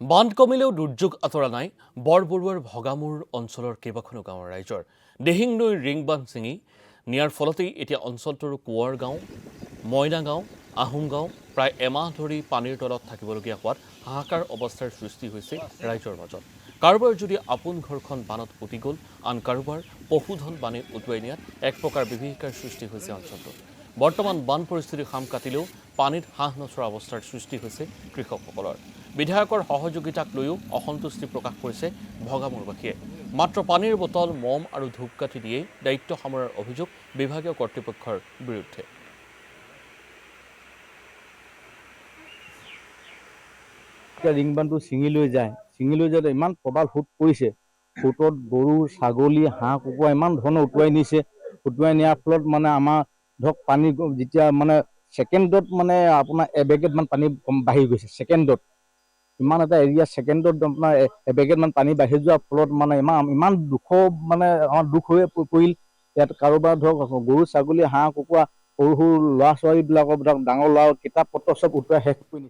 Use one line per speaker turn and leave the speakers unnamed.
বান্ধ কমিলেও দুৰ্যোগ আঁতৰা নাই বৰবৰুৱাৰ ভগামুৰ অঞ্চলৰ কেইবাখনো গাঁৱৰ ৰাইজৰ দিহিং নৈৰ ৰিং বান্ধ ছিঙি নিয়াৰ ফলতেই এতিয়া অঞ্চলটোৰ কোঁৱৰ গাঁও মইনা গাঁও আহোম গাঁও প্ৰায় এমাহ ধৰি পানীৰ তলত থাকিবলগীয়া হোৱাত হাহাকাৰ অৱস্থাৰ সৃষ্টি হৈছে ৰাইজৰ মাজত কাৰোবাৰ যদি আপোন ঘৰখন বানত উটি গ'ল আন কাৰোবাৰ পশুধন বানে উটুৱাই নিয়াত এক প্ৰকাৰ বিভীষিকাৰ সৃষ্টি হৈছে অঞ্চলটোত বৰ্তমান বান পৰিস্থিতি খাম কাটিলেও পানীত হাঁহ নচৰা অৱস্থাৰ সৃষ্টি হৈছে কৃষকসকলৰ বিধায়কৰ সহযোগিতাক লৈও অসন্তুষ্টি প্ৰকাশ কৰিছে ভগামুৰবাসীয়ে মাত্ৰ পানীৰ বটল মম আৰু ধূপকাঠি দিয়েই দায়িত্ব সামৰাৰ অভিযোগ বিভাগীয় কৰ্তৃপক্ষৰ বিৰুদ্ধে
ৰিং বান্ধটো ছিঙি লৈ যাওঁতে ইমান প্ৰবাল সোঁত পৰিছে সোঁতত গৰু ছাগলী হাঁহ কুকুৰা ইমান ধৰণে উটুৱাই নিছে উটুৱাই নিয়াৰ ফলত মানে আমাৰ ধৰক পানী যেতিয়া মানে ছেকেণ্ডত মানে আপোনাৰ এবেগেটমান পানী বাঢ়ি গৈছে ছেকেণ্ডত ইমান এটা এৰিয়া ছেকেণ্ডত আপোনাৰ এবেগেটমান পানী বাঢ়ি যোৱাৰ ফলত মানে ইমান দুখ মানে আমাৰ দুখ হৈ পৰিল ইয়াত কাৰোবাৰ ধৰক গৰু ছাগলী হাঁহ কুকুৰা সৰু সৰু ল'ৰা ছোৱালীবিলাকৰ ধৰক ডাঙৰ ল'ৰা কিতাপ পত্ৰ চব উটুৱাই শেষ কৰি নিছে